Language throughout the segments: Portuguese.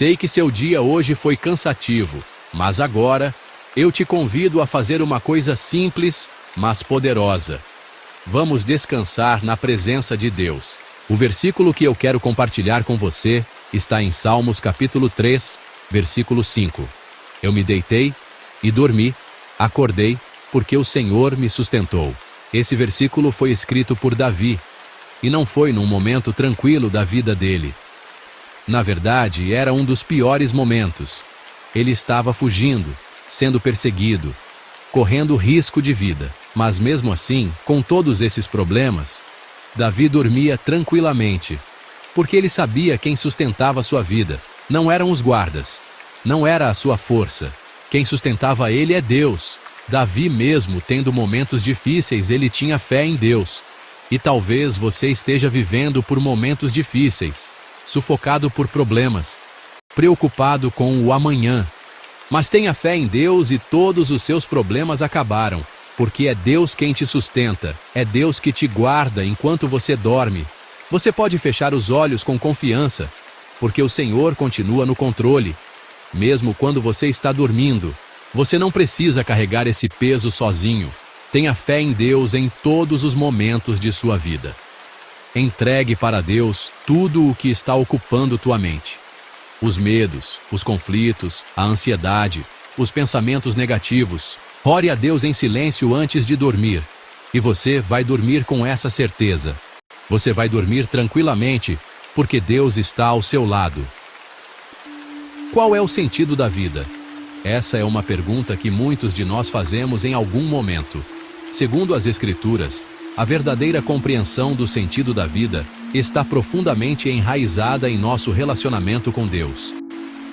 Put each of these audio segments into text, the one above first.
Sei que seu dia hoje foi cansativo, mas agora eu te convido a fazer uma coisa simples, mas poderosa. Vamos descansar na presença de Deus. O versículo que eu quero compartilhar com você está em Salmos capítulo 3, versículo 5. Eu me deitei e dormi, acordei, porque o Senhor me sustentou. Esse versículo foi escrito por Davi, e não foi num momento tranquilo da vida dele. Na verdade, era um dos piores momentos. Ele estava fugindo, sendo perseguido, correndo risco de vida. Mas mesmo assim, com todos esses problemas, Davi dormia tranquilamente, porque ele sabia quem sustentava sua vida. Não eram os guardas, não era a sua força. Quem sustentava ele é Deus. Davi, mesmo tendo momentos difíceis, ele tinha fé em Deus. E talvez você esteja vivendo por momentos difíceis, sufocado por problemas, preocupado com o amanhã. Mas tenha fé em Deus e todos os seus problemas acabaram, porque é Deus quem te sustenta, é Deus que te guarda enquanto você dorme. Você pode fechar os olhos com confiança, porque o Senhor continua no controle. Mesmo quando você está dormindo, você não precisa carregar esse peso sozinho. Tenha fé em Deus em todos os momentos de sua vida. Entregue para Deus tudo o que está ocupando tua mente. Os medos, os conflitos, a ansiedade, os pensamentos negativos. Ore a Deus em silêncio antes de dormir. E você vai dormir com essa certeza. Você vai dormir tranquilamente, porque Deus está ao seu lado. Qual é o sentido da vida? Essa é uma pergunta que muitos de nós fazemos em algum momento. Segundo as Escrituras, a verdadeira compreensão do sentido da vida está profundamente enraizada em nosso relacionamento com Deus.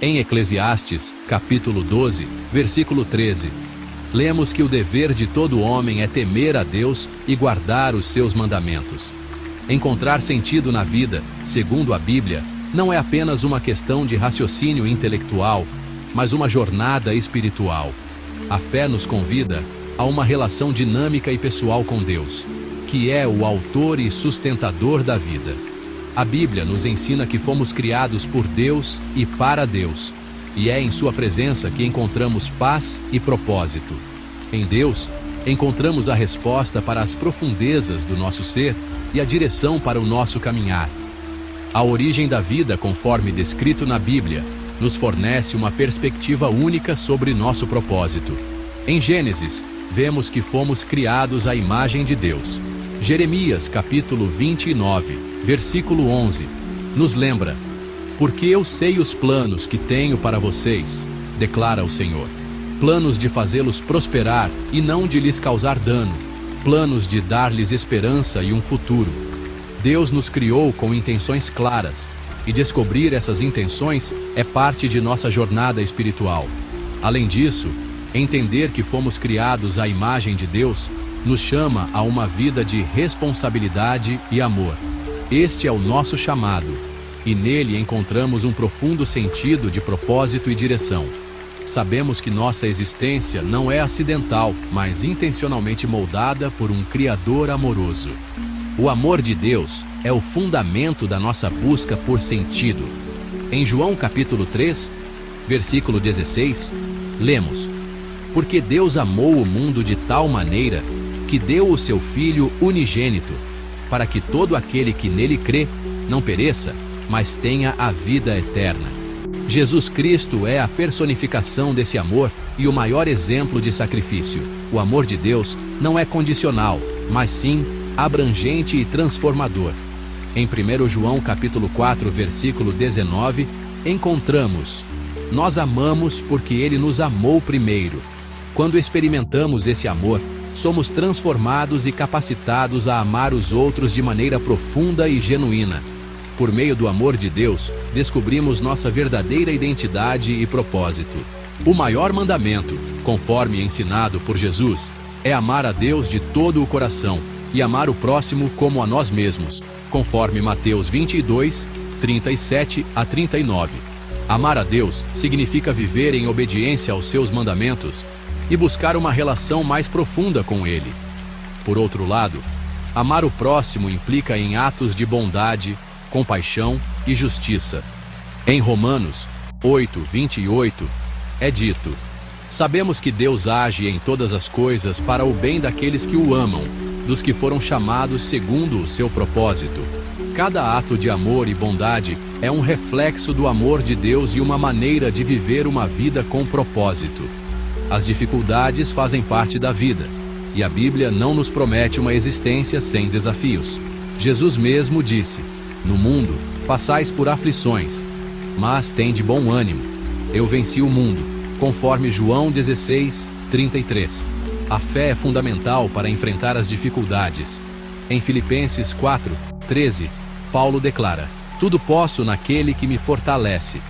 Em Eclesiastes, capítulo 12, versículo 13, lemos que o dever de todo homem é temer a Deus e guardar os seus mandamentos. Encontrar sentido na vida, segundo a Bíblia, não é apenas uma questão de raciocínio intelectual, mas uma jornada espiritual. A fé nos convida a uma relação dinâmica e pessoal com Deus, que é o autor e sustentador da vida. A Bíblia nos ensina que fomos criados por Deus e para Deus, e é em sua presença que encontramos paz e propósito. Em Deus, encontramos a resposta para as profundezas do nosso ser e a direção para o nosso caminhar. A origem da vida, conforme descrito na Bíblia, nos fornece uma perspectiva única sobre nosso propósito. Em Gênesis, vemos que fomos criados à imagem de Deus. Jeremias, capítulo 29, versículo 11, nos lembra: porque eu sei os planos que tenho para vocês, declara o Senhor. Planos de fazê-los prosperar e não de lhes causar dano. Planos de dar-lhes esperança e um futuro. Deus nos criou com intenções claras, e descobrir essas intenções é parte de nossa jornada espiritual. Além disso, entender que fomos criados à imagem de Deus nos chama a uma vida de responsabilidade e amor. Este é o nosso chamado, e nele encontramos um profundo sentido de propósito e direção. Sabemos que nossa existência não é acidental, mas intencionalmente moldada por um Criador amoroso. O amor de Deus é o fundamento da nossa busca por sentido. Em João capítulo 3, versículo 16, lemos: porque Deus amou o mundo de tal maneira que deu o seu Filho unigênito, para que todo aquele que nele crê não pereça, mas tenha a vida eterna. Jesus Cristo é a personificação desse amor e o maior exemplo de sacrifício. O amor de Deus não é condicional, mas sim abrangente e transformador. Em 1 João capítulo 4, versículo 19, encontramos: nós amamos porque Ele nos amou primeiro. Quando experimentamos esse amor, somos transformados e capacitados a amar os outros de maneira profunda e genuína. Por meio do amor de Deus, descobrimos nossa verdadeira identidade e propósito. O maior mandamento, conforme ensinado por Jesus, é amar a Deus de todo o coração e amar o próximo como a nós mesmos, conforme Mateus 22, 37 a 39. Amar a Deus significa viver em obediência aos seus mandamentos e buscar uma relação mais profunda com Ele. Por outro lado, amar o próximo implica em atos de bondade, compaixão e justiça. Em Romanos, 8:28, é dito: sabemos que Deus age em todas as coisas para o bem daqueles que o amam, dos que foram chamados segundo o seu propósito. Cada ato de amor e bondade é um reflexo do amor de Deus e uma maneira de viver uma vida com propósito. As dificuldades fazem parte da vida, e a Bíblia não nos promete uma existência sem desafios. Jesus mesmo disse: no mundo passais por aflições, mas tende bom ânimo, eu venci o mundo, conforme João 16:33. A fé é fundamental para enfrentar as dificuldades. Em Filipenses 4:13, Paulo declara: tudo posso naquele que me fortalece.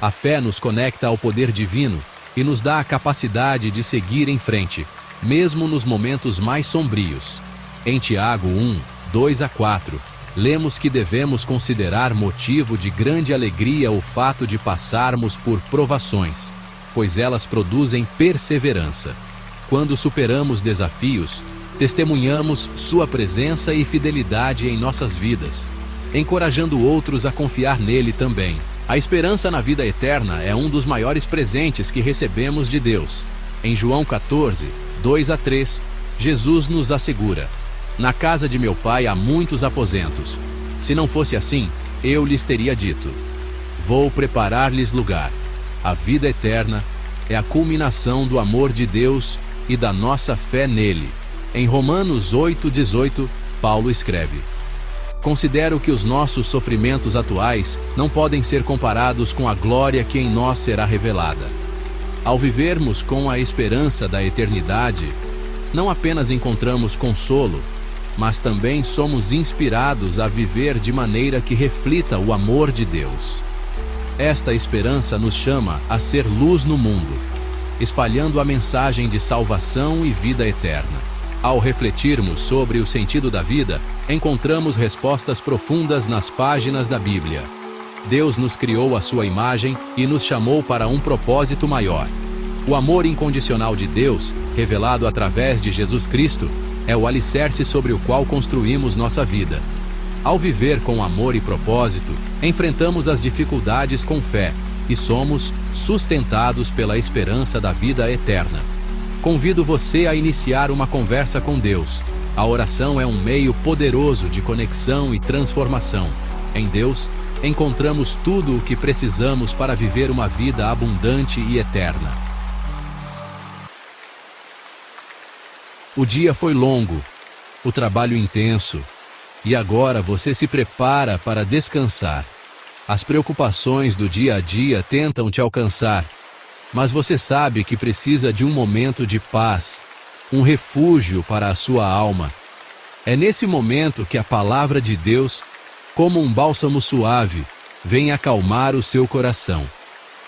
A fé nos conecta ao poder divino e nos dá a capacidade de seguir em frente, mesmo nos momentos mais sombrios. Em Tiago 1:2-4, lemos que devemos considerar motivo de grande alegria o fato de passarmos por provações, pois elas produzem perseverança. Quando superamos desafios, testemunhamos sua presença e fidelidade em nossas vidas, encorajando outros a confiar nele também. A esperança na vida eterna é um dos maiores presentes que recebemos de Deus. Em João 14:2-3, Jesus nos assegura: na casa de meu pai há muitos aposentos. Se não fosse assim, eu lhes teria dito: vou preparar-lhes lugar. A vida eterna é a culminação do amor de Deus e da nossa fé nele. Em Romanos 8:18, Paulo escreve: considero que os nossos sofrimentos atuais não podem ser comparados com a glória que em nós será revelada. Ao vivermos com a esperança da eternidade, não apenas encontramos consolo, mas também somos inspirados a viver de maneira que reflita o amor de Deus. Esta esperança nos chama a ser luz no mundo, espalhando a mensagem de salvação e vida eterna. Ao refletirmos sobre o sentido da vida, encontramos respostas profundas nas páginas da Bíblia. Deus nos criou à sua imagem e nos chamou para um propósito maior. O amor incondicional de Deus, revelado através de Jesus Cristo, é o alicerce sobre o qual construímos nossa vida. Ao viver com amor e propósito, enfrentamos as dificuldades com fé e somos sustentados pela esperança da vida eterna. Convido você a iniciar uma conversa com Deus. A oração é um meio poderoso de conexão e transformação. Em Deus, encontramos tudo o que precisamos para viver uma vida abundante e eterna. O dia foi longo, o trabalho intenso, e agora você se prepara para descansar. As preocupações do dia a dia tentam te alcançar, mas você sabe que precisa de um momento de paz, um refúgio para a sua alma. É nesse momento que a palavra de Deus, como um bálsamo suave, vem acalmar o seu coração.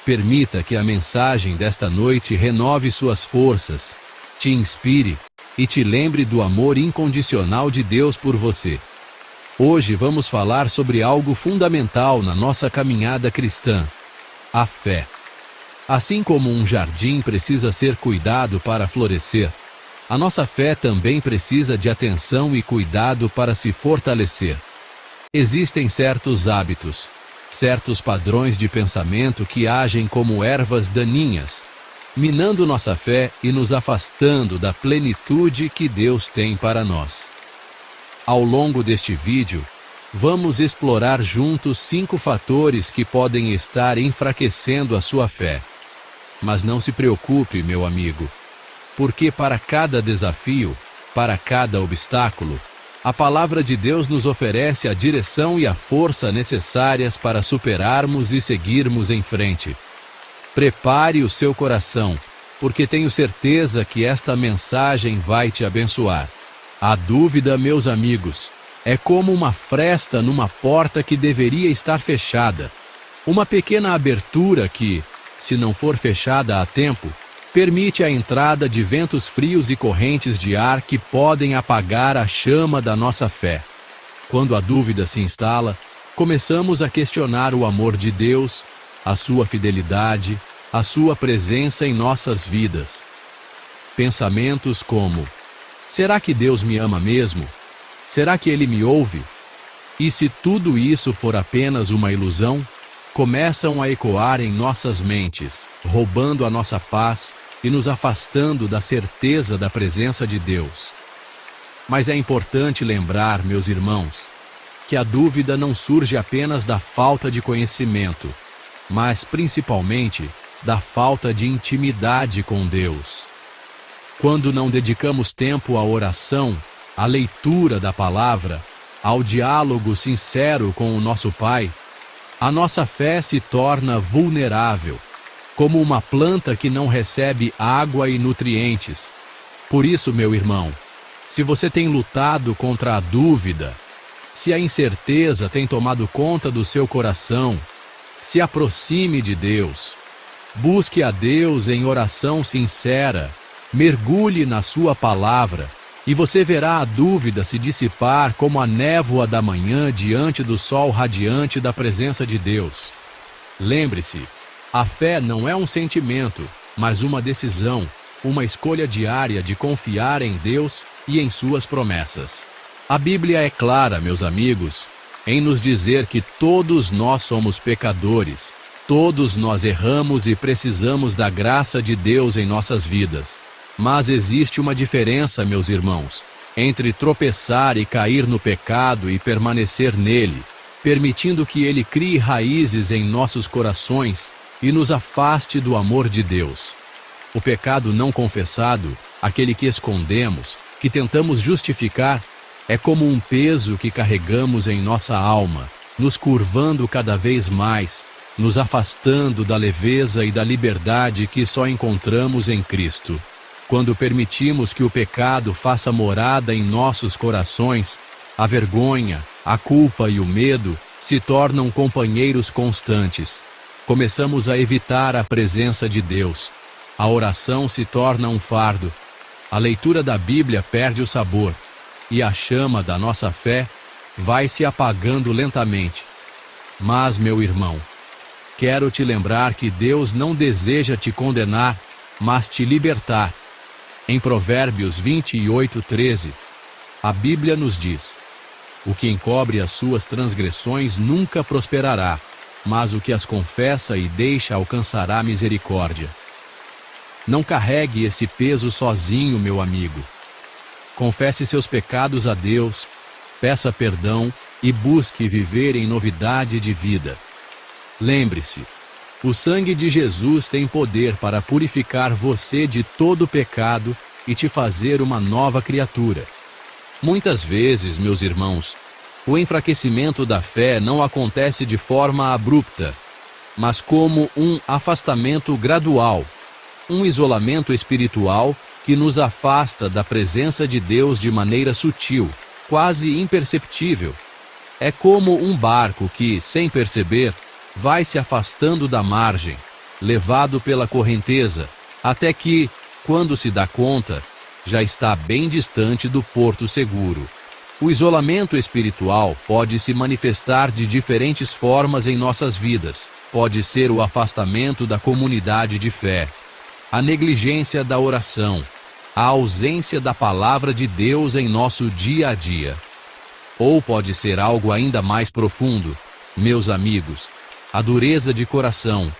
Permita que a mensagem desta noite renove suas forças, te inspire e te lembre do amor incondicional de Deus por você. Hoje vamos falar sobre algo fundamental na nossa caminhada cristã: a fé. Assim como um jardim precisa ser cuidado para florescer, a nossa fé também precisa de atenção e cuidado para se fortalecer. Existem certos hábitos, certos padrões de pensamento que agem como ervas daninhas, minando nossa fé e nos afastando da plenitude que Deus tem para nós. Ao longo deste vídeo, vamos explorar juntos 5 fatores que podem estar enfraquecendo a sua fé. Mas não se preocupe, meu amigo, porque para cada desafio, para cada obstáculo, a palavra de Deus nos oferece a direção e a força necessárias para superarmos e seguirmos em frente. Prepare o seu coração, porque tenho certeza que esta mensagem vai te abençoar. A dúvida, meus amigos, é como uma fresta numa porta que deveria estar fechada. Uma pequena abertura que, se não for fechada a tempo, permite a entrada de ventos frios e correntes de ar que podem apagar a chama da nossa fé. Quando a dúvida se instala, começamos a questionar o amor de Deus, a sua fidelidade, a sua presença em nossas vidas. Pensamentos como: será que Deus me ama mesmo? Será que Ele me ouve? E se tudo isso for apenas uma ilusão? começam a ecoar em nossas mentes, roubando a nossa paz e nos afastando da certeza da presença de Deus. Mas é importante lembrar, meus irmãos, que a dúvida não surge apenas da falta de conhecimento, mas principalmente da falta de intimidade com Deus. Quando não dedicamos tempo à oração, à leitura da palavra, ao diálogo sincero com o nosso Pai, a nossa fé se torna vulnerável, como uma planta que não recebe água e nutrientes. Por isso, meu irmão, se você tem lutado contra a dúvida, se a incerteza tem tomado conta do seu coração, se aproxime de Deus. Busque a Deus em oração sincera, mergulhe na sua palavra, e você verá a dúvida se dissipar como a névoa da manhã diante do sol radiante da presença de Deus. Lembre-se, a fé não é um sentimento, mas uma decisão, uma escolha diária de confiar em Deus e em suas promessas. A Bíblia é clara, meus amigos, em nos dizer que todos nós somos pecadores, todos nós erramos e precisamos da graça de Deus em nossas vidas. Mas existe uma diferença, meus irmãos, entre tropeçar e cair no pecado e permanecer nele, permitindo que ele crie raízes em nossos corações e nos afaste do amor de Deus. O pecado não confessado, aquele que escondemos, que tentamos justificar, é como um peso que carregamos em nossa alma, nos curvando cada vez mais, nos afastando da leveza e da liberdade que só encontramos em Cristo. Quando permitimos que o pecado faça morada em nossos corações, a vergonha, a culpa e o medo se tornam companheiros constantes. Começamos a evitar a presença de Deus. A oração se torna um fardo. A leitura da Bíblia perde o sabor. E a chama da nossa fé vai se apagando lentamente. Mas, meu irmão, quero te lembrar que Deus não deseja te condenar, mas te libertar. Em Provérbios 28:13, a Bíblia nos diz: o que encobre as suas transgressões nunca prosperará, mas o que as confessa e deixa alcançará misericórdia. Não carregue esse peso sozinho, meu amigo. Confesse seus pecados a Deus, peça perdão e busque viver em novidade de vida. Lembre-se, o sangue de Jesus tem poder para purificar você de todo pecado e te fazer uma nova criatura. Muitas vezes, meus irmãos, o enfraquecimento da fé não acontece de forma abrupta, mas como um afastamento gradual, um isolamento espiritual que nos afasta da presença de Deus de maneira sutil, quase imperceptível. É como um barco que, sem perceber, vai se afastando da margem, levado pela correnteza, até que, quando se dá conta, já está bem distante do porto seguro. O isolamento espiritual pode se manifestar de diferentes formas em nossas vidas. Pode ser o afastamento da comunidade de fé, a negligência da oração, a ausência da palavra de Deus em nosso dia a dia. Ou pode ser algo ainda mais profundo, meus amigos, a dureza de coração,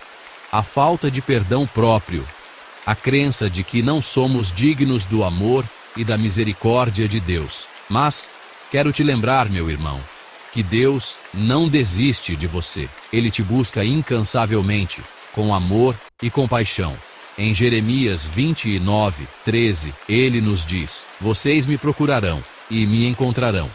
a falta de perdão próprio, a crença de que não somos dignos do amor e da misericórdia de Deus. Mas quero te lembrar, meu irmão, que Deus não desiste de você. Ele te busca incansavelmente, com amor e compaixão. Em Jeremias 29:13, ele nos diz: vocês me procurarão e me encontrarão,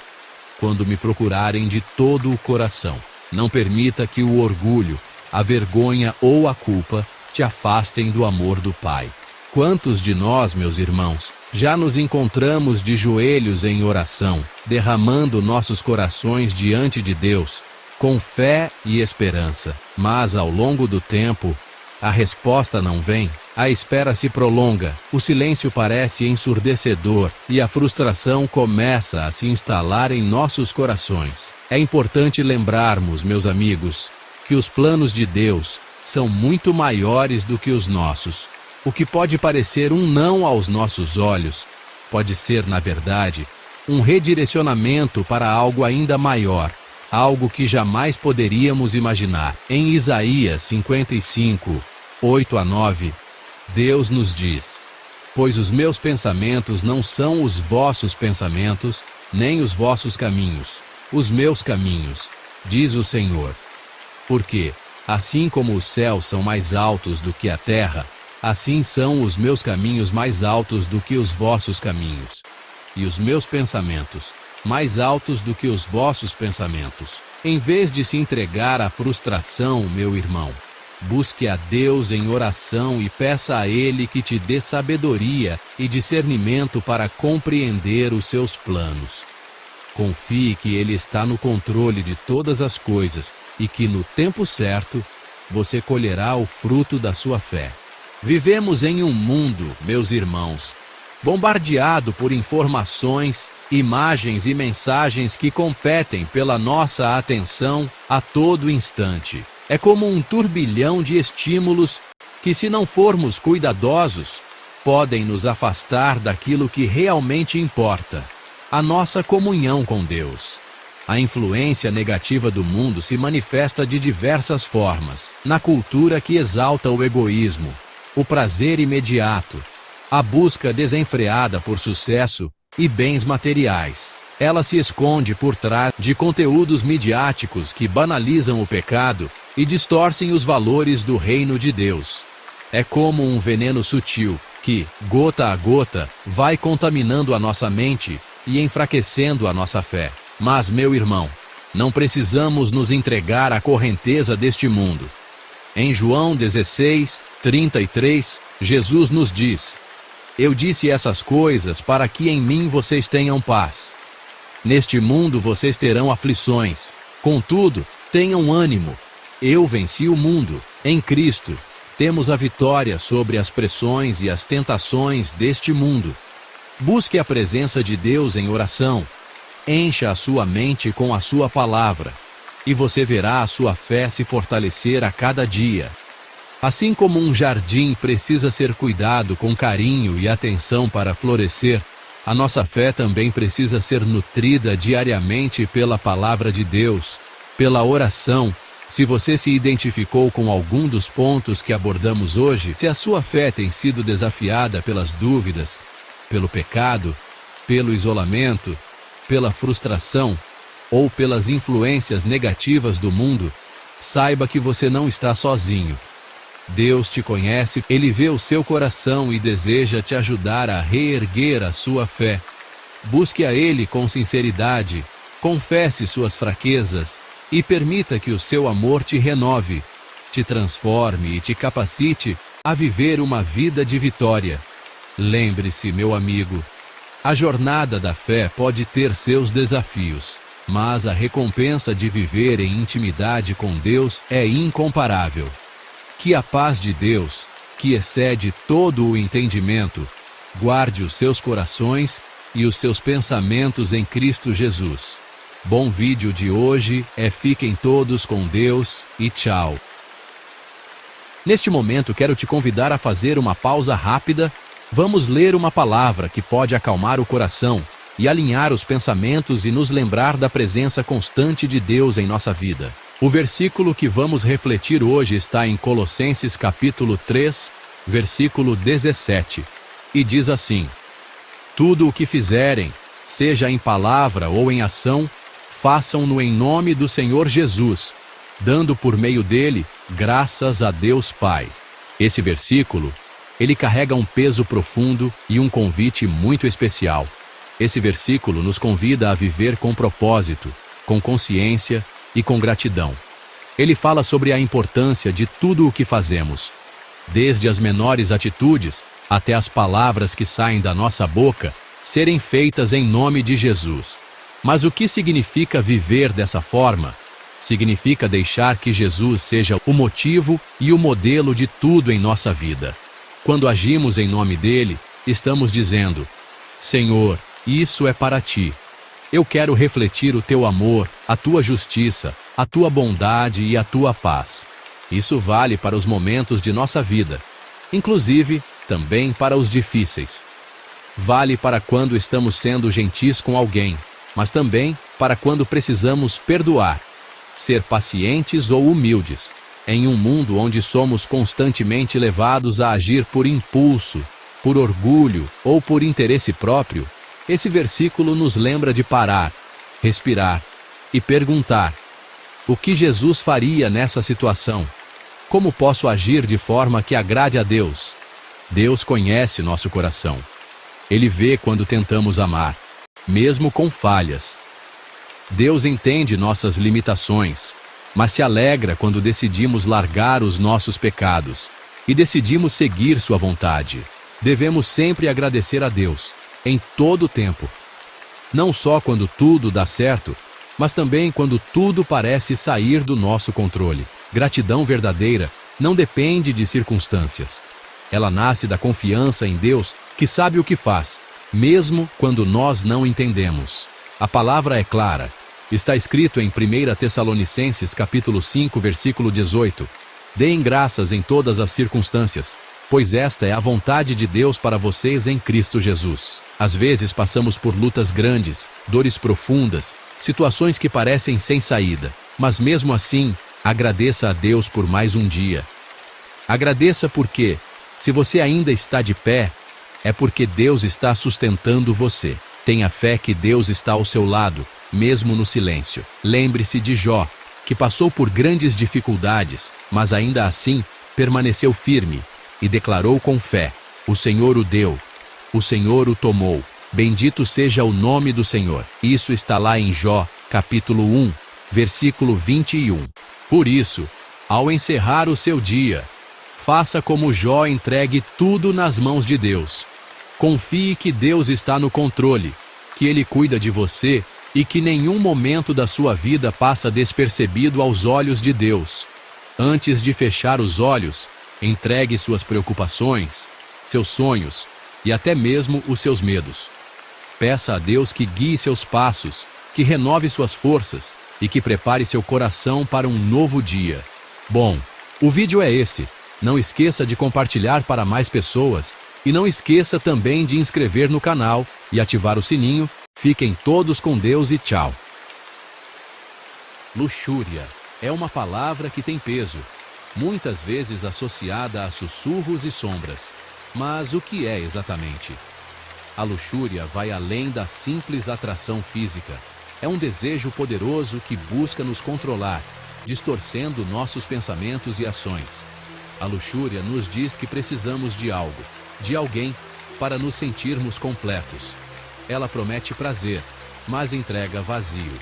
quando me procurarem de todo o coração. Não permita que o orgulho, a vergonha ou a culpa te afastem do amor do Pai. Quantos de nós, meus irmãos, já nos encontramos de joelhos em oração, derramando nossos corações diante de Deus, com fé e esperança, mas ao longo do tempo, a resposta não vem, a espera se prolonga, o silêncio parece ensurdecedor e a frustração começa a se instalar em nossos corações. É importante lembrarmos, meus amigos, que os planos de Deus são muito maiores do que os nossos. O que pode parecer um não aos nossos olhos, pode ser, na verdade, um redirecionamento para algo ainda maior. algo que jamais poderíamos imaginar. Em Isaías 55, 8-9, Deus nos diz: pois os meus pensamentos não são os vossos pensamentos, nem os vossos caminhos, os meus caminhos, diz o Senhor. Porque, assim como os céus são mais altos do que a terra, assim são os meus caminhos mais altos do que os vossos caminhos, e os meus pensamentos mais altos do que os vossos pensamentos. Em vez de se entregar à frustração, meu irmão, busque a Deus em oração e peça a Ele que te dê sabedoria e discernimento para compreender os seus planos. Confie que Ele está no controle de todas as coisas e que no tempo certo você colherá o fruto da sua fé. Vivemos em um mundo, meus irmãos, bombardeado por informações, imagens e mensagens que competem pela nossa atenção a todo instante. É como um turbilhão de estímulos que, se não formos cuidadosos, podem nos afastar daquilo que realmente importa, a nossa comunhão com Deus. A influência negativa do mundo se manifesta de diversas formas, na cultura que exalta o egoísmo, o prazer imediato, a busca desenfreada por sucesso e bens materiais. Ela se esconde por trás de conteúdos midiáticos que banalizam o pecado e distorcem os valores do reino de Deus. É como um veneno sutil que, gota a gota, vai contaminando a nossa mente e enfraquecendo a nossa fé. Mas, meu irmão, não precisamos nos entregar à correnteza deste mundo. Em João 16, 33, Jesus nos diz: eu disse essas coisas para que em mim vocês tenham paz. Neste mundo vocês terão aflições. Contudo, tenham ânimo. Eu venci o mundo. Em Cristo, temos a vitória sobre as pressões e as tentações deste mundo. Busque a presença de Deus em oração. Encha a sua mente com a sua palavra, e você verá a sua fé se fortalecer a cada dia. Assim como um jardim precisa ser cuidado com carinho e atenção para florescer, a nossa fé também precisa ser nutrida diariamente pela palavra de Deus, pela oração. Se você se identificou com algum dos pontos que abordamos hoje, se a sua fé tem sido desafiada pelas dúvidas, pelo pecado, pelo isolamento, pela frustração ou pelas influências negativas do mundo, saiba que você não está sozinho. Deus te conhece, Ele vê o seu coração e deseja te ajudar a reerguer a sua fé. Busque a Ele com sinceridade, confesse suas fraquezas e permita que o seu amor te renove, te transforme e te capacite a viver uma vida de vitória. Lembre-se, meu amigo, a jornada da fé pode ter seus desafios, mas a recompensa de viver em intimidade com Deus é incomparável. Que a paz de Deus, que excede todo o entendimento, guarde os seus corações e os seus pensamentos em Cristo Jesus. Bom vídeo de hoje fiquem todos com Deus e tchau. Neste momento quero te convidar a fazer uma pausa rápida. Vamos ler uma palavra que pode acalmar o coração e alinhar os pensamentos e nos lembrar da presença constante de Deus em nossa vida. O versículo que vamos refletir hoje está em Colossenses capítulo 3, versículo 17, e diz assim: tudo o que fizerem, seja em palavra ou em ação, façam-no em nome do Senhor Jesus, dando por meio dele graças a Deus Pai. Esse versículo, ele carrega um peso profundo e um convite muito especial. Esse versículo nos convida a viver com propósito, com consciência e com gratidão. Ele fala sobre a importância de tudo o que fazemos, desde as menores atitudes até as palavras que saem da nossa boca, serem feitas em nome de Jesus. Mas o que significa viver dessa forma? Significa deixar que Jesus seja o motivo e o modelo de tudo em nossa vida. Quando agimos em nome dele, estamos dizendo: Senhor, isso é para ti. Eu quero refletir o teu amor, a tua justiça, a tua bondade e a tua paz. Isso vale para os momentos de nossa vida, inclusive também para os difíceis. Vale para quando estamos sendo gentis com alguém, mas também para quando precisamos perdoar, ser pacientes ou humildes. Em um mundo onde somos constantemente levados a agir por impulso, por orgulho ou por interesse próprio, esse versículo nos lembra de parar, respirar e perguntar: o que Jesus faria nessa situação? Como posso agir de forma que agrade a Deus? Deus conhece nosso coração. Ele vê quando tentamos amar, mesmo com falhas. Deus entende nossas limitações, mas se alegra quando decidimos largar os nossos pecados e decidimos seguir sua vontade. Devemos sempre agradecer a Deus, em todo o tempo. Não só quando tudo dá certo, mas também quando tudo parece sair do nosso controle. Gratidão verdadeira não depende de circunstâncias. Ela nasce da confiança em Deus, que sabe o que faz, mesmo quando nós não entendemos. A palavra é clara. Está escrito em 1 Tessalonicenses capítulo 5, versículo 18. Deem graças em todas as circunstâncias, pois esta é a vontade de Deus para vocês em Cristo Jesus. Às vezes passamos por lutas grandes, dores profundas, situações que parecem sem saída, mas mesmo assim, agradeça a Deus por mais um dia. Agradeça porque, se você ainda está de pé, é porque Deus está sustentando você. Tenha fé que Deus está ao seu lado, mesmo no silêncio. Lembre-se de Jó, que passou por grandes dificuldades, mas ainda assim permaneceu firme e declarou com fé: o Senhor o deu, o Senhor o tomou. Bendito seja o nome do Senhor. Isso está lá em Jó, capítulo 1, versículo 21. Por isso, ao encerrar o seu dia, faça como Jó, entregue tudo nas mãos de Deus. Confie que Deus está no controle, que Ele cuida de você e que nenhum momento da sua vida passa despercebido aos olhos de Deus. Antes de fechar os olhos, entregue suas preocupações, seus sonhos e até mesmo os seus medos. Peça a Deus que guie seus passos, que renove suas forças e que prepare seu coração para um novo dia. Bom, o vídeo é esse. Não esqueça de compartilhar para mais pessoas e não esqueça também de inscrever no canal e ativar o sininho. Fiquem todos com Deus e tchau. Luxúria é uma palavra que tem peso, muitas vezes associada a sussurros e sombras. Mas o que é exatamente? A luxúria vai além da simples atração física. É um desejo poderoso que busca nos controlar, distorcendo nossos pensamentos e ações. A luxúria nos diz que precisamos de algo, de alguém, para nos sentirmos completos. Ela promete prazer, mas entrega vazio.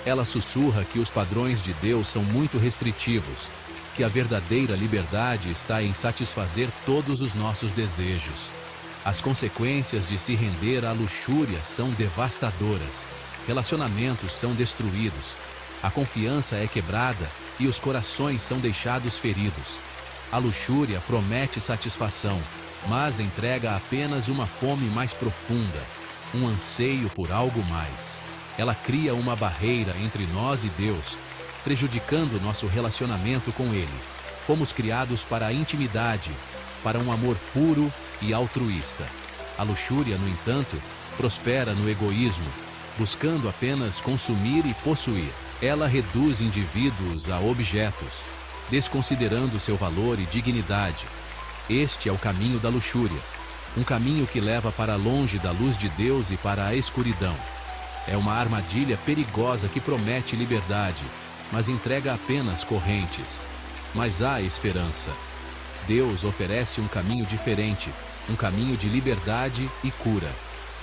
Ela sussurra que os padrões de Deus são muito restritivos, que a verdadeira liberdade está em satisfazer todos os nossos desejos. As consequências de se render à luxúria são devastadoras. Relacionamentos são destruídos, a confiança é quebrada e os corações são deixados feridos. A luxúria promete satisfação, mas entrega apenas uma fome mais profunda, um anseio por algo mais. Ela cria uma barreira entre nós e Deus, prejudicando nosso relacionamento com Ele. Fomos criados para a intimidade, para um amor puro e altruísta. A luxúria, no entanto, prospera no egoísmo, buscando apenas consumir e possuir. Ela reduz indivíduos a objetos, desconsiderando seu valor e dignidade. Este é o caminho da luxúria, um caminho que leva para longe da luz de Deus e para a escuridão. É uma armadilha perigosa que promete liberdade, mas entrega apenas correntes. Mas há esperança. Deus oferece um caminho diferente, um caminho de liberdade e cura.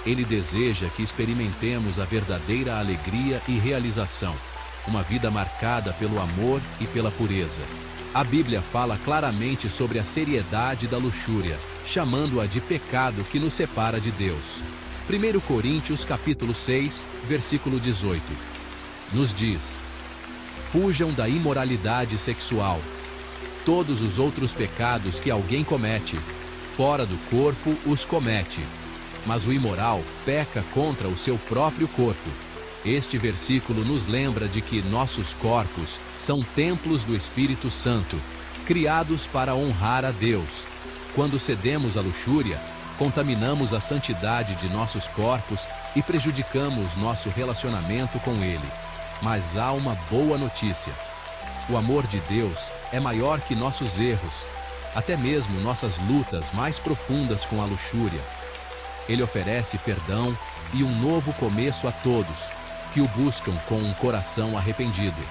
Ele deseja que experimentemos a verdadeira alegria e realização, uma vida marcada pelo amor e pela pureza. A Bíblia fala claramente sobre a seriedade da luxúria, chamando-a de pecado que nos separa de Deus. 1 Coríntios capítulo 6, versículo 18, nos diz: fujam da imoralidade sexual. Todos os outros pecados que alguém comete, fora do corpo os comete, mas o imoral peca contra o seu próprio corpo. Este versículo nos lembra de que nossos corpos são templos do Espírito Santo, criados para honrar a Deus. Quando cedemos à luxúria, contaminamos a santidade de nossos corpos e prejudicamos nosso relacionamento com Ele. Mas há uma boa notícia. O amor de Deus é maior que nossos erros, até mesmo nossas lutas mais profundas com a luxúria. Ele oferece perdão e um novo começo a todos que o buscam com um coração arrependido.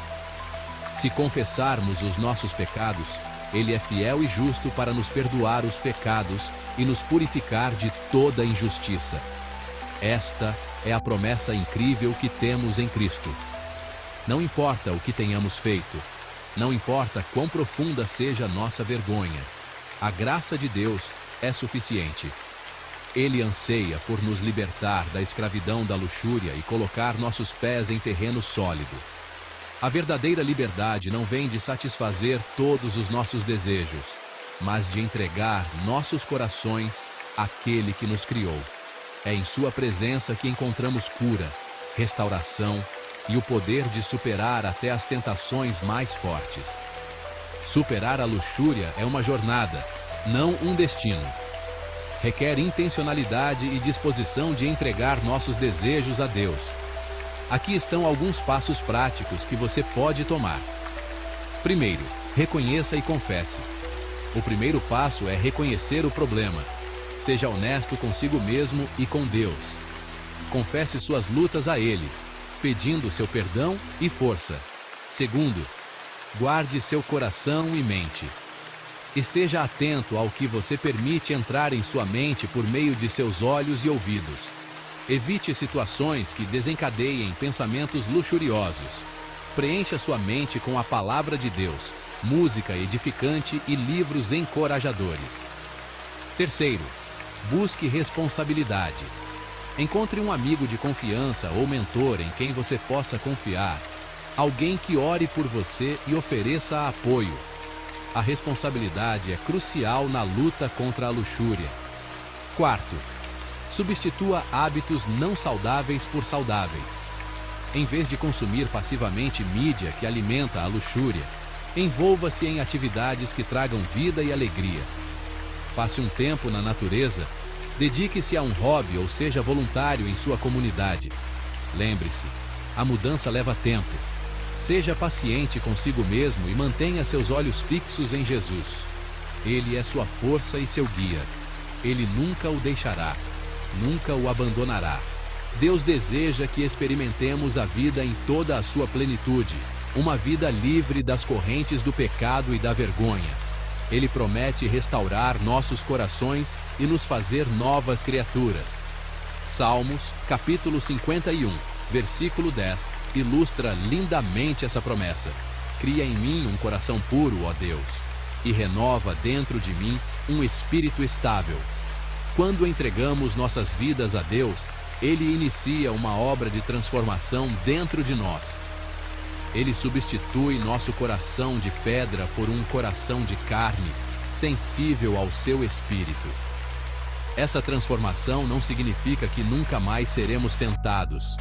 Se confessarmos os nossos pecados, Ele é fiel e justo para nos perdoar os pecados e nos purificar de toda injustiça. Esta é a promessa incrível que temos em Cristo. Não importa o que tenhamos feito, não importa quão profunda seja nossa vergonha, a graça de Deus é suficiente. Ele anseia por nos libertar da escravidão da luxúria e colocar nossos pés em terreno sólido. A verdadeira liberdade não vem de satisfazer todos os nossos desejos, mas de entregar nossos corações àquele que nos criou. É em sua presença que encontramos cura, restauração e o poder de superar até as tentações mais fortes. Superar a luxúria é uma jornada, não um destino. Requer intencionalidade e disposição de entregar nossos desejos a Deus. Aqui estão alguns passos práticos que você pode tomar. Primeiro, reconheça e confesse. O primeiro passo é reconhecer o problema. Seja honesto consigo mesmo e com Deus. Confesse suas lutas a Ele, pedindo seu perdão e força. Segundo, guarde seu coração e mente. Esteja atento ao que você permite entrar em sua mente por meio de seus olhos e ouvidos. Evite situações que desencadeiem pensamentos luxuriosos. Preencha sua mente com a palavra de Deus, música edificante e livros encorajadores. Terceiro, busque responsabilidade. Encontre um amigo de confiança ou mentor em quem você possa confiar. Alguém que ore por você e ofereça apoio. A responsabilidade é crucial na luta contra a luxúria. Quarto, substitua hábitos não saudáveis por saudáveis. Em vez de consumir passivamente mídia que alimenta a luxúria, envolva-se em atividades que tragam vida e alegria. Passe um tempo na natureza, dedique-se a um hobby ou seja voluntário em sua comunidade. Lembre-se, a mudança leva tempo. Seja paciente consigo mesmo e mantenha seus olhos fixos em Jesus. Ele é sua força e seu guia. Ele nunca o deixará, nunca o abandonará. Deus deseja que experimentemos a vida em toda a sua plenitude, uma vida livre das correntes do pecado e da vergonha. Ele promete restaurar nossos corações e nos fazer novas criaturas. Salmos, capítulo 51, versículo 10, ilustra lindamente essa promessa. Cria em mim um coração puro, ó Deus, e renova dentro de mim um espírito estável. Quando entregamos nossas vidas a Deus, Ele inicia uma obra de transformação dentro de nós. Ele substitui nosso coração de pedra por um coração de carne, sensível ao seu espírito. Essa transformação não significa que nunca mais seremos tentados,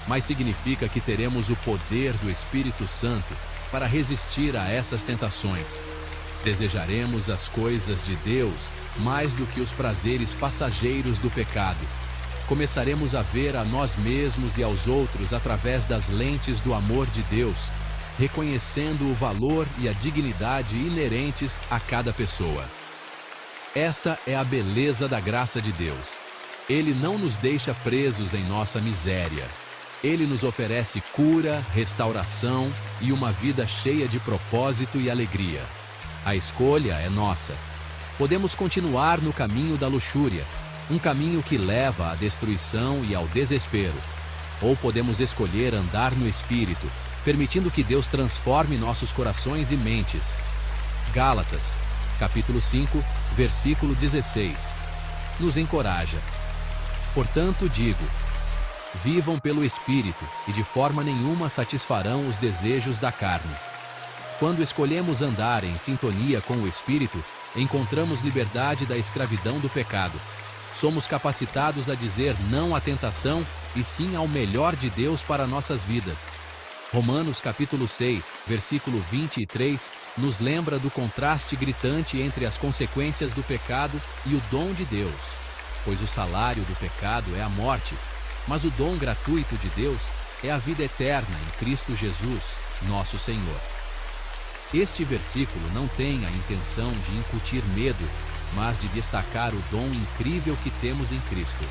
mas significa que teremos o poder do Espírito Santo para resistir a essas tentações. Desejaremos as coisas de Deus mais do que os prazeres passageiros do pecado. Começaremos a ver a nós mesmos e aos outros através das lentes do amor de Deus, reconhecendo o valor e a dignidade inerentes a cada pessoa. Esta é a beleza da graça de Deus. Ele não nos deixa presos em nossa miséria. Ele nos oferece cura, restauração e uma vida cheia de propósito e alegria. A escolha é nossa. Podemos continuar no caminho da luxúria, um caminho que leva à destruição e ao desespero. Ou podemos escolher andar no Espírito, permitindo que Deus transforme nossos corações e mentes. Gálatas, capítulo 5, versículo 16, nos encoraja. Portanto, digo, vivam pelo Espírito e de forma nenhuma satisfarão os desejos da carne. Quando escolhemos andar em sintonia com o Espírito, encontramos liberdade da escravidão do pecado. Somos capacitados a dizer não à tentação e sim ao melhor de Deus para nossas vidas. Romanos capítulo 6, versículo 23, nos lembra do contraste gritante entre as consequências do pecado e o dom de Deus. Pois o salário do pecado é a morte, Mas o dom gratuito de Deus é a vida eterna em Cristo Jesus, nosso Senhor. Este versículo não tem a intenção de incutir medo, mas de destacar o dom incrível que temos em Cristo.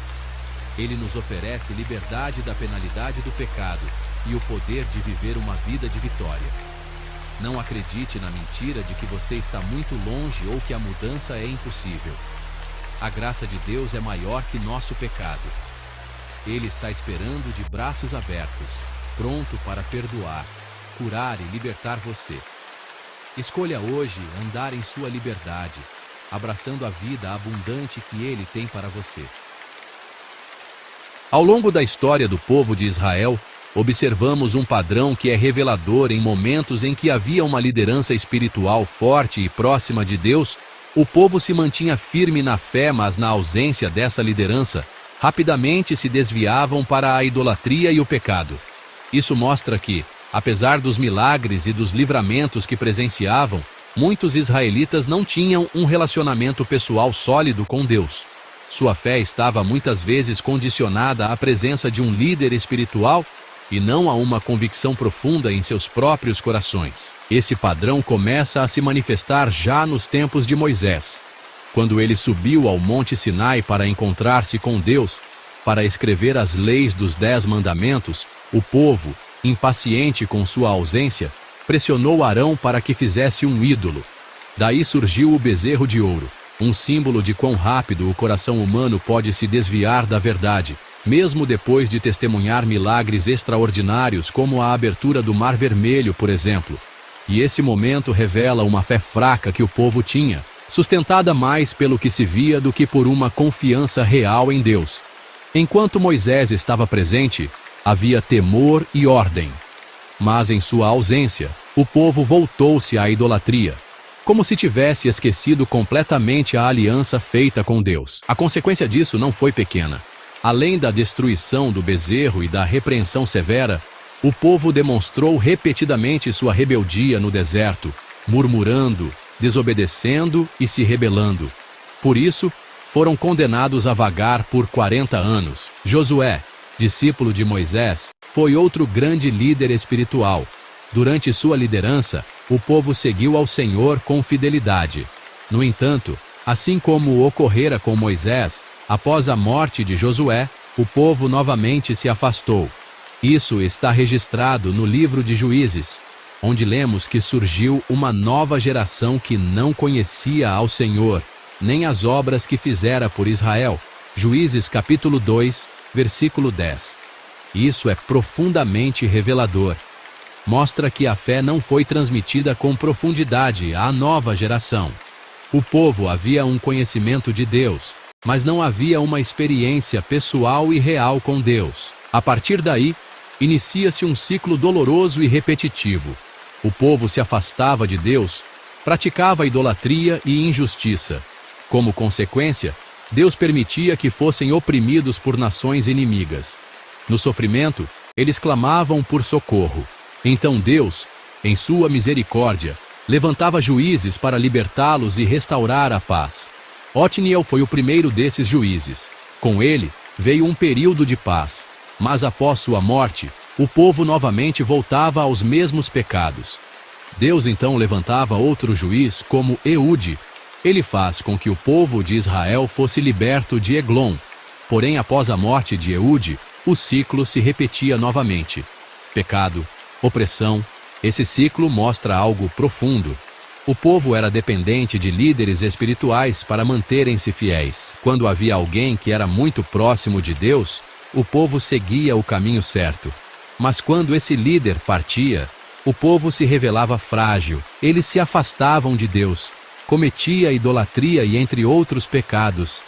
Ele nos oferece liberdade da penalidade do pecado e o poder de viver uma vida de vitória. Não acredite na mentira de que você está muito longe ou que a mudança é impossível. A graça de Deus é maior que nosso pecado. Ele está esperando de braços abertos, pronto para perdoar, curar e libertar você. Escolha hoje andar em sua liberdade, abraçando a vida abundante que Ele tem para você. Ao longo da história do povo de Israel, observamos um padrão que é revelador. Em momentos em que havia uma liderança espiritual forte e próxima de Deus, o povo se mantinha firme na fé, mas na ausência dessa liderança, rapidamente se desviavam para a idolatria e o pecado. Isso mostra que, apesar dos milagres e dos livramentos que presenciavam, muitos israelitas não tinham um relacionamento pessoal sólido com Deus. Sua fé estava muitas vezes condicionada à presença de um líder espiritual e não a uma convicção profunda em seus próprios corações. Esse padrão começa a se manifestar já nos tempos de Moisés. Quando ele subiu ao Monte Sinai para encontrar-se com Deus, para escrever as leis dos 10 mandamentos, o povo, impaciente com sua ausência, pressionou Arão para que fizesse um ídolo. Daí surgiu o bezerro de ouro, um símbolo de quão rápido o coração humano pode se desviar da verdade, mesmo depois de testemunhar milagres extraordinários como a abertura do Mar Vermelho, por exemplo. E esse momento revela uma fé fraca que o povo tinha, sustentada mais pelo que se via do que por uma confiança real em Deus. Enquanto Moisés estava presente, havia temor e ordem. Mas em sua ausência, o povo voltou-se à idolatria, como se tivesse esquecido completamente a aliança feita com Deus. A consequência disso não foi pequena. Além da destruição do bezerro e da repreensão severa, o povo demonstrou repetidamente sua rebeldia no deserto, murmurando, desobedecendo e se rebelando. Por isso, foram condenados a vagar por 40 anos. Josué, discípulo de Moisés, foi outro grande líder espiritual. Durante sua liderança, o povo seguiu ao Senhor com fidelidade. No entanto, assim como ocorrera com Moisés, após a morte de Josué, o povo novamente se afastou. Isso está registrado no livro de Juízes, onde lemos que surgiu uma nova geração que não conhecia ao Senhor, nem as obras que fizera por Israel. Juízes capítulo 2, versículo 10. Isso é profundamente revelador. Mostra que a fé não foi transmitida com profundidade à nova geração. O povo havia um conhecimento de Deus, mas não havia uma experiência pessoal e real com Deus. A partir daí, inicia-se um ciclo doloroso e repetitivo. O povo se afastava de Deus, praticava idolatria e injustiça. Como consequência, Deus permitia que fossem oprimidos por nações inimigas. No sofrimento, eles clamavam por socorro. Então Deus, em sua misericórdia, levantava juízes para libertá-los e restaurar a paz. Otniel foi o primeiro desses juízes. Com ele, veio um período de paz. Mas após sua morte, o povo novamente voltava aos mesmos pecados. Deus então levantava outro juiz como Eude. Ele faz com que o povo de Israel fosse liberto de Eglon. Porém, após a morte de Eude, o ciclo se repetia novamente. Pecado, opressão. Esse ciclo mostra algo profundo. O povo era dependente de líderes espirituais para manterem-se fiéis. Quando havia alguém que era muito próximo de Deus, o povo seguia o caminho certo. Mas quando esse líder partia, o povo se revelava frágil. Eles se afastavam de Deus, cometia idolatria e entre outros pecados.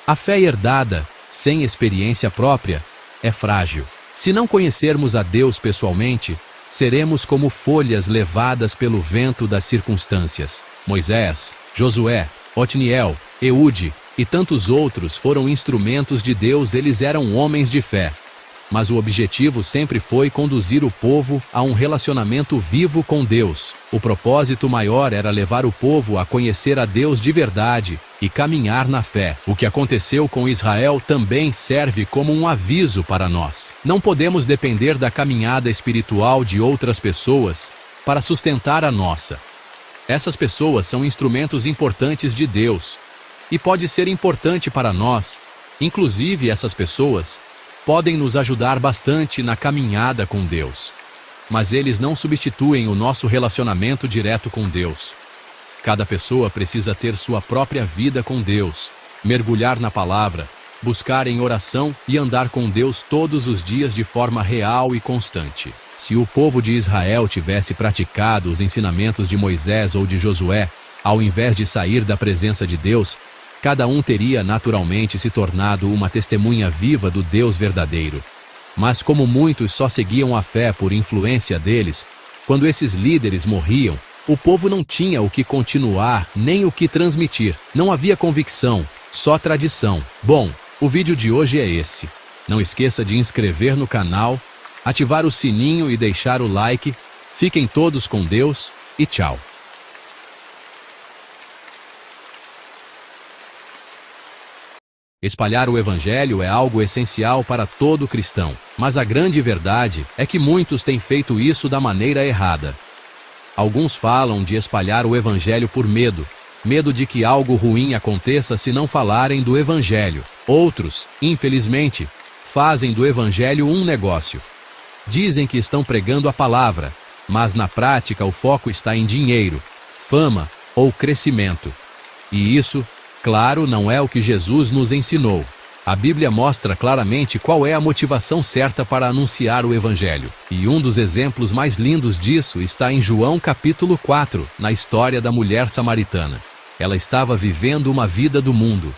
A fé herdada, sem experiência própria, é frágil. Se não conhecermos a Deus pessoalmente, seremos como folhas levadas pelo vento das circunstâncias. Moisés, Josué, Otniel, Eude e tantos outros foram instrumentos de Deus. Eles eram homens de fé. mas o objetivo sempre foi conduzir o povo a um relacionamento vivo com Deus. O propósito maior era levar o povo a conhecer a Deus de verdade e caminhar na fé. O que aconteceu com Israel também serve como um aviso para nós. Não podemos depender da caminhada espiritual de outras pessoas para sustentar a nossa. Essas pessoas são instrumentos importantes de Deus e pode ser importante para nós. Inclusive, essas pessoas podem nos ajudar bastante na caminhada com Deus. Mas eles não substituem o nosso relacionamento direto com Deus. Cada pessoa precisa ter sua própria vida com Deus, mergulhar na palavra, buscar em oração e andar com Deus todos os dias de forma real e constante. Se o povo de Israel tivesse praticado os ensinamentos de Moisés ou de Josué, ao invés de sair da presença de Deus, cada um teria naturalmente se tornado uma testemunha viva do Deus verdadeiro. Mas como muitos só seguiam a fé por influência deles, quando esses líderes morriam, o povo não tinha o que continuar nem o que transmitir. Não havia convicção, só tradição. Bom, o vídeo de hoje é esse. Não esqueça de inscrever no canal, ativar o sininho e deixar o like. Fiquem todos com Deus e tchau. Espalhar o Evangelho é algo essencial para todo cristão, mas a grande verdade é que muitos têm feito isso da maneira errada. Alguns falam de espalhar o Evangelho por medo de que algo ruim aconteça se não falarem do Evangelho. Outros, infelizmente, fazem do Evangelho um negócio. Dizem que estão pregando a palavra, mas na prática o foco está em dinheiro, fama ou crescimento. E isso, claro, não é o que Jesus nos ensinou. A Bíblia mostra claramente qual é a motivação certa para anunciar o Evangelho. E um dos exemplos mais lindos disso está em João capítulo 4, na história da mulher samaritana. Ela estava vivendo uma vida do mundo,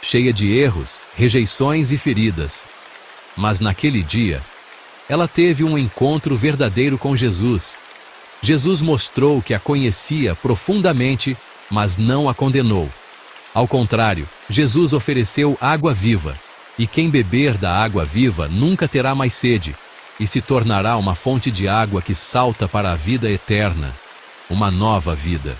cheia de erros, rejeições e feridas. Mas naquele dia, ela teve um encontro verdadeiro com Jesus. Jesus mostrou que a conhecia profundamente, mas não a condenou. Ao contrário, Jesus ofereceu água viva, e quem beber da água viva nunca terá mais sede, e se tornará uma fonte de água que salta para a vida eterna, uma nova vida.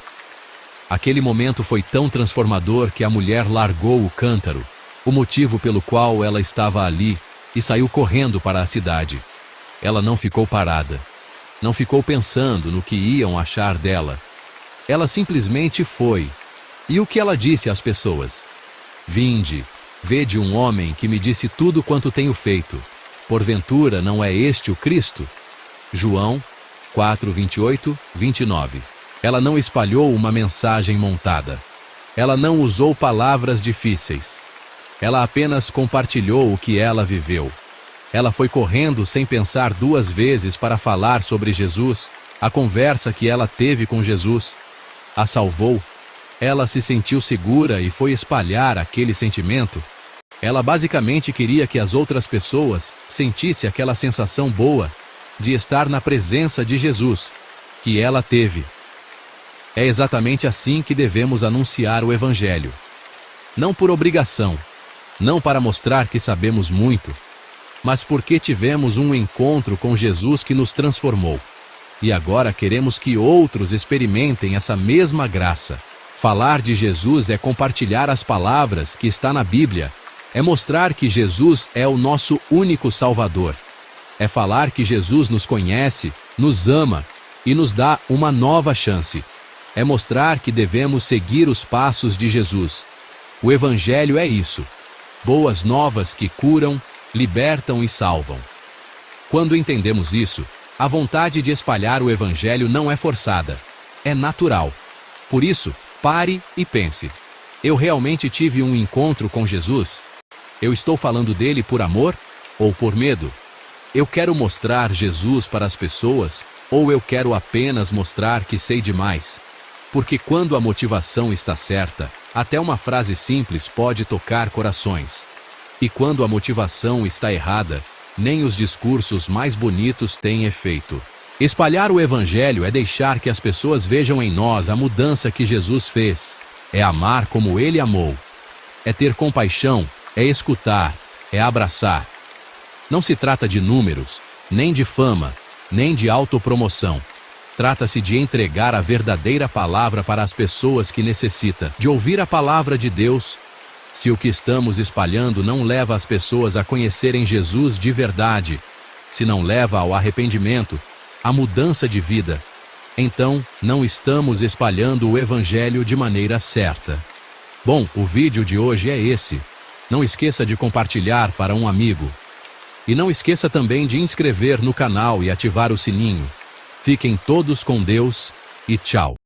Aquele momento foi tão transformador que a mulher largou o cântaro, o motivo pelo qual ela estava ali, e saiu correndo para a cidade. Ela não ficou parada, não ficou pensando no que iam achar dela. Ela simplesmente foi. E o que ela disse às pessoas? Vinde, vede um homem que me disse tudo quanto tenho feito. Porventura não é este o Cristo? João 4, 28, 29. Ela não espalhou uma mensagem montada. Ela não usou palavras difíceis. Ela apenas compartilhou o que ela viveu. Ela foi correndo sem pensar duas vezes para falar sobre Jesus, a conversa que ela teve com Jesus. A salvou. Ela se sentiu segura e foi espalhar aquele sentimento. Ela basicamente queria que as outras pessoas sentissem aquela sensação boa de estar na presença de Jesus, que ela teve. É exatamente assim que devemos anunciar o Evangelho. Não por obrigação, não para mostrar que sabemos muito, mas porque tivemos um encontro com Jesus que nos transformou. E agora queremos que outros experimentem essa mesma graça. Falar de Jesus é compartilhar as palavras que está na Bíblia. É mostrar que Jesus é o nosso único Salvador. É falar que Jesus nos conhece, nos ama e nos dá uma nova chance. É mostrar que devemos seguir os passos de Jesus. O Evangelho é isso. Boas novas que curam, libertam e salvam. Quando entendemos isso, a vontade de espalhar o Evangelho não é forçada. É natural. Por isso, pare e pense. Eu realmente tive um encontro com Jesus? Eu estou falando dele por amor ou por medo? Eu quero mostrar Jesus para as pessoas ou eu quero apenas mostrar que sei demais? Porque quando a motivação está certa, até uma frase simples pode tocar corações. E quando a motivação está errada, nem os discursos mais bonitos têm efeito. Espalhar o Evangelho é deixar que as pessoas vejam em nós a mudança que Jesus fez. É amar como Ele amou. É ter compaixão, é escutar, é abraçar. Não se trata de números, nem de fama, nem de autopromoção. Trata-se de entregar a verdadeira palavra para as pessoas que necessitam de ouvir a palavra de Deus. Se o que estamos espalhando não leva as pessoas a conhecerem Jesus de verdade, se não leva ao arrependimento, à mudança de vida, então não estamos espalhando o Evangelho de maneira certa. Bom, o vídeo de hoje é esse. Não esqueça de compartilhar para um amigo. E não esqueça também de inscrever no canal e ativar o sininho. Fiquem todos com Deus e tchau.